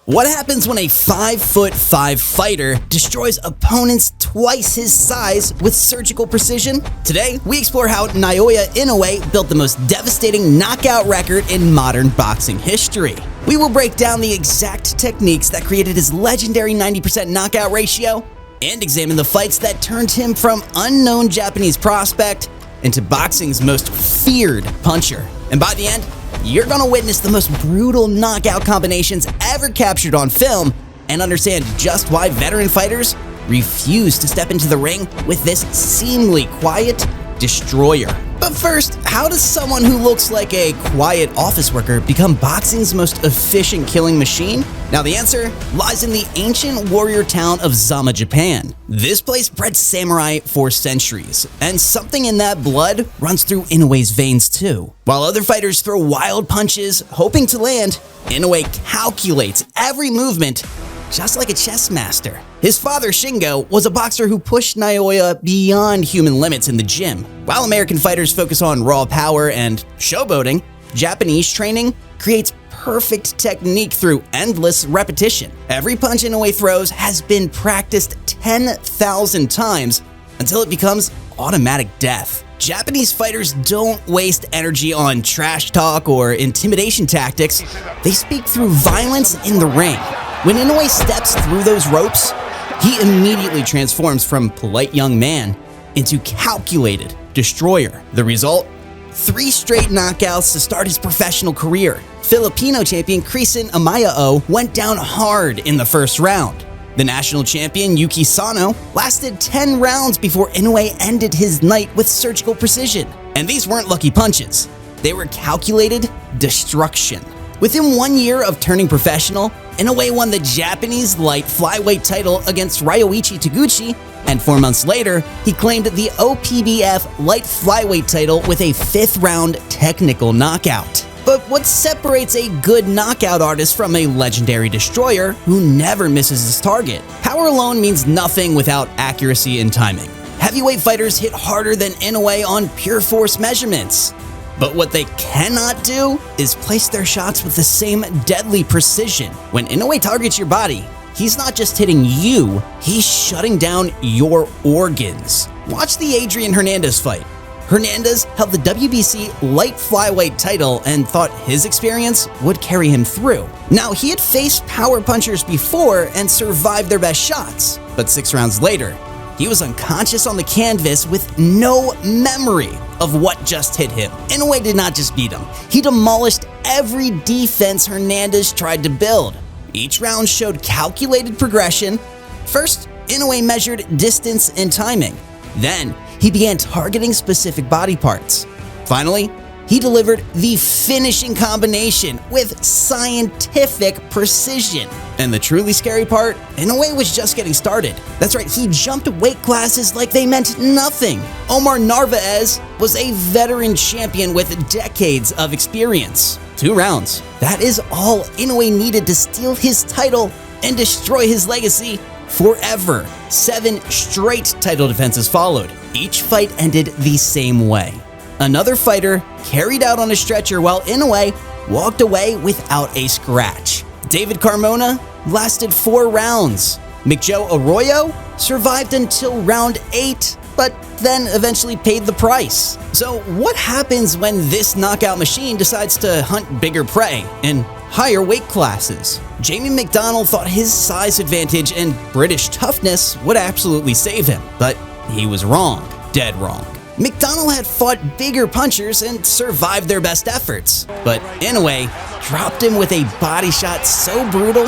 What happens when a 5'5" fighter destroys opponents twice his size with surgical precision? Today, we explore how Naoya Inoue built the most devastating knockout record in modern boxing history. We will break down the exact techniques that created his legendary 90% knockout ratio and examine the fights that turned him from unknown Japanese prospect into boxing's most feared puncher. And by the end, you're gonna witness the most brutal knockout combinations ever captured on film and understand just why veteran fighters refuse to step into the ring with this seemingly quiet destroyer. But first, how does someone who looks like a quiet office worker become boxing's most efficient killing machine? Now the answer lies in the ancient warrior town of Zama, Japan. This place bred samurai for centuries, and something in that blood runs through Inoue's veins too. While other fighters throw wild punches hoping to land, Inoue calculates every movement just like a chess master. His father, Shingo, was a boxer who pushed Naoya beyond human limits in the gym. While American fighters focus on raw power and showboating, Japanese training creates perfect technique through endless repetition. Every punch Inoue throws has been practiced 10,000 times until it becomes automatic death. Japanese fighters don't waste energy on trash talk or intimidation tactics. They speak through violence in the ring. When Inoue steps through those ropes, he immediately transforms from polite young man into calculated destroyer. The result? 3 straight knockouts to start his professional career. Filipino champion Krisen Amayao went down hard in the first round. The national champion Yuki Sano lasted 10 rounds before Inoue ended his night with surgical precision. And these weren't lucky punches. They were calculated destruction. Within 1 year of turning professional, Inoue won the Japanese light flyweight title against Ryoichi Taguchi, and 4 months later, he claimed the OPBF light flyweight title with a 5th round technical knockout. But what separates a good knockout artist from a legendary destroyer who never misses his target? Power alone means nothing without accuracy and timing. Heavyweight fighters hit harder than Inoue on pure force measurements. But what they cannot do is place their shots with the same deadly precision. When Inoue targets your body, he's not just hitting you, he's shutting down your organs. Watch the Adrian Hernandez fight. Hernandez held the WBC light flyweight title and thought his experience would carry him through. Now, he had faced power punchers before and survived their best shots, but 6 rounds later, he was unconscious on the canvas with no memory of what just hit him. Inoue did not just beat him, he demolished every defense Hernandez tried to build. Each round showed calculated progression. First, Inoue measured distance and timing. Then, he began targeting specific body parts. Finally, he delivered the finishing combination with scientific precision. And the truly scary part, Inoue was just getting started. That's right, he jumped weight classes like they meant nothing. Omar Narvaez was a veteran champion with decades of experience. 2 rounds. That is all Inoue needed to steal his title and destroy his legacy forever. 7 straight title defenses followed. Each fight ended the same way. Another fighter carried out on a stretcher while Inoue walked away without a scratch. David Carmona lasted 4 rounds. McJoe Arroyo survived until round 8, but then eventually paid the price. So what happens when this knockout machine decides to hunt bigger prey in higher weight classes? Jamie McDonnell thought his size advantage and British toughness would absolutely save him, but he was wrong, dead wrong. McDonnell had fought bigger punchers and survived their best efforts, but Inoue dropped him with a body shot so brutal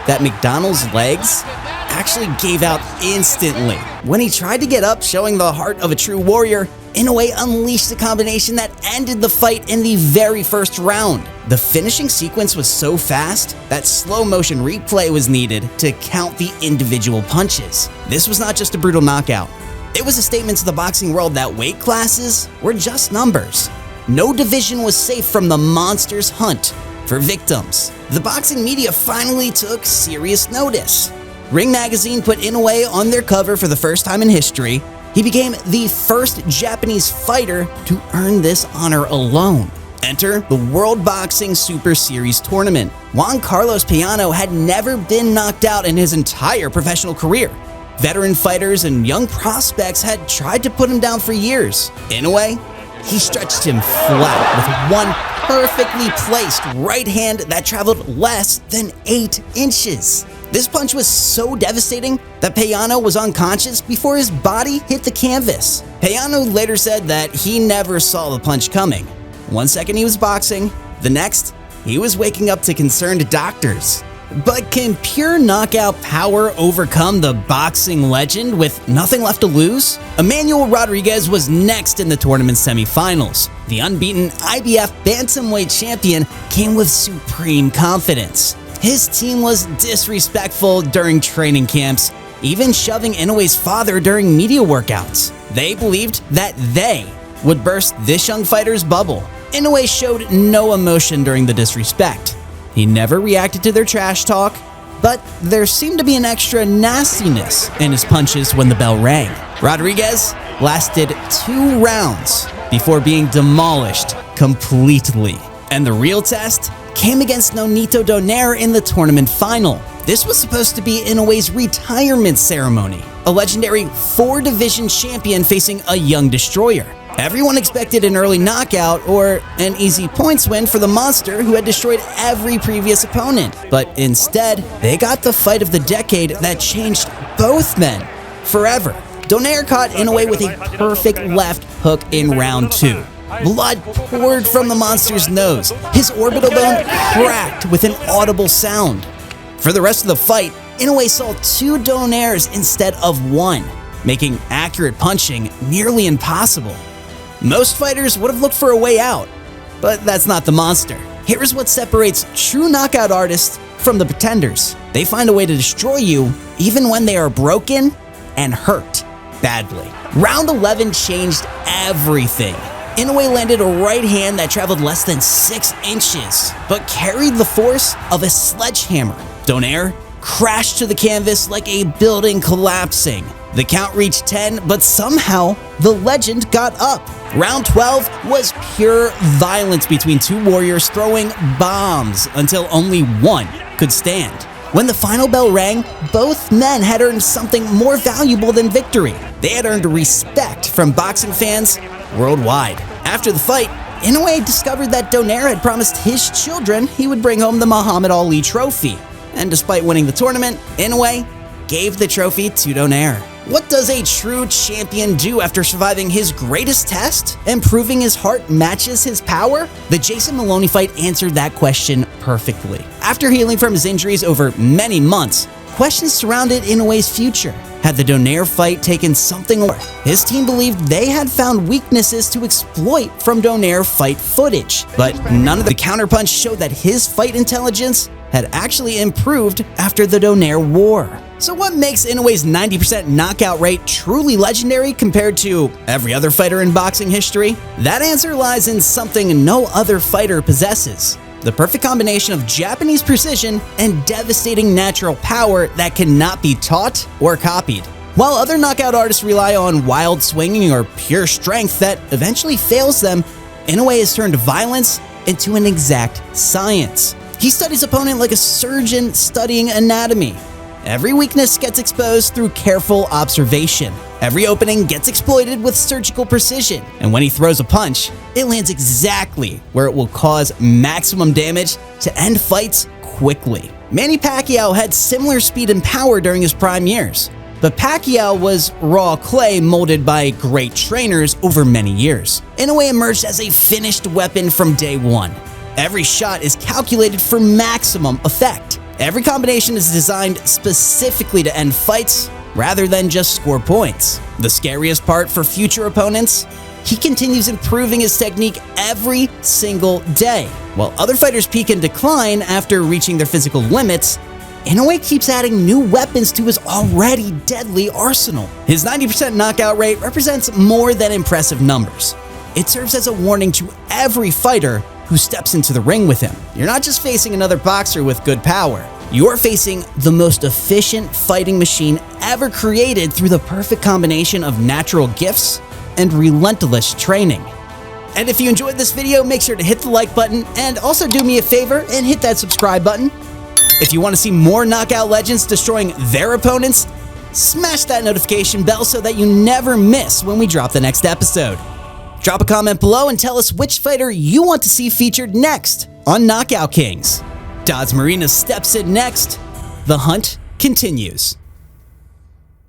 that McDonnell's legs actually gave out instantly. When he tried to get up, showing the heart of a true warrior, Inoue unleashed a combination that ended the fight in the very first round. The finishing sequence was so fast that slow motion replay was needed to count the individual punches. This was not just a brutal knockout. It was a statement to the boxing world that weight classes were just numbers. No division was safe from the monster's hunt for victims. The boxing media finally took serious notice. Ring Magazine put Inoue on their cover for the first time in history. He became the first Japanese fighter to earn this honor alone. Enter the World Boxing Super Series tournament. Juan Carlos Payano had never been knocked out in his entire professional career. Veteran fighters and young prospects had tried to put him down for years. Inoue, he stretched him flat with one perfectly placed right hand that traveled less than 8 inches. This punch was so devastating that Payano was unconscious before his body hit the canvas. Payano later said that he never saw the punch coming. One second he was boxing, the next, he was waking up to concerned doctors. But can pure knockout power overcome the boxing legend with nothing left to lose? Emmanuel Rodriguez was next in the tournament semifinals. The unbeaten IBF bantamweight champion came with supreme confidence. His team was disrespectful during training camps, even shoving Inoue's father during media workouts. They believed that they would burst this young fighter's bubble. Inoue showed no emotion during the disrespect. He never reacted to their trash talk, but there seemed to be an extra nastiness in his punches when the bell rang. Rodriguez lasted 2 rounds before being demolished completely. And the real test came against Nonito Donaire in the tournament final. This was supposed to be Inoue's retirement ceremony, a legendary 4-division champion facing a young destroyer. Everyone expected an early knockout or an easy points win for the monster who had destroyed every previous opponent. But instead, they got the fight of the decade that changed both men forever. Donaire caught Inoue with a perfect left hook in round 2. Blood poured from the monster's nose. His orbital bone cracked with an audible sound. For the rest of the fight, Inoue saw 2 Donaires instead of 1, making accurate punching nearly impossible. Most fighters would have looked for a way out, but that's not the monster. Here is what separates true knockout artists from the pretenders. They find a way to destroy you even when they are broken and hurt badly. Round 11 changed everything. Inoue landed a right hand that traveled less than 6 inches, but carried the force of a sledgehammer. Donaire crashed to the canvas like a building collapsing. The count reached 10, but somehow the legend got up. Round 12 was pure violence between 2 warriors throwing bombs until only one could stand. When the final bell rang, both men had earned something more valuable than victory. They had earned respect from boxing fans worldwide. After the fight, Inoue discovered that Donaire had promised his children he would bring home the Muhammad Ali trophy. And despite winning the tournament, Inoue gave the trophy to Donaire. What does a true champion do after surviving his greatest test and proving his heart matches his power? The Jason Maloney fight answered that question perfectly. After healing from his injuries over many months, questions surrounded Inoue's future. Had the Donaire fight taken something more? His team believed they had found weaknesses to exploit from Donaire fight footage, but none of the counterpunch showed that his fight intelligence had actually improved after the Donaire war. So what makes Inoue's 90% knockout rate truly legendary compared to every other fighter in boxing history? That answer lies in something no other fighter possesses: the perfect combination of Japanese precision and devastating natural power that cannot be taught or copied. While other knockout artists rely on wild swinging or pure strength that eventually fails them, Inoue has turned violence into an exact science. He studies opponent like a surgeon studying anatomy. Every weakness gets exposed through careful observation. Every opening gets exploited with surgical precision. And when he throws a punch, it lands exactly where it will cause maximum damage to end fights quickly. Manny Pacquiao had similar speed and power during his prime years, but Pacquiao was raw clay molded by great trainers over many years. Inoue emerged as a finished weapon from day one. Every shot is calculated for maximum effect. Every combination is designed specifically to end fights rather than just score points. The scariest part for future opponents? He continues improving his technique every single day. While other fighters peak and decline after reaching their physical limits, Inoue keeps adding new weapons to his already deadly arsenal. His 90% knockout rate represents more than impressive numbers. It serves as a warning to every fighter who steps into the ring with him. You're not just facing another boxer with good power. You're facing the most efficient fighting machine ever created through the perfect combination of natural gifts and relentless training. And if you enjoyed this video, make sure to hit the like button and also do me a favor and hit that subscribe button. If you want to see more knockout legends destroying their opponents, smash that notification bell so that you never miss when we drop the next episode. Drop a comment below and tell us which fighter you want to see featured next on Knockout Kings. DAZN Marina steps in next. The hunt continues.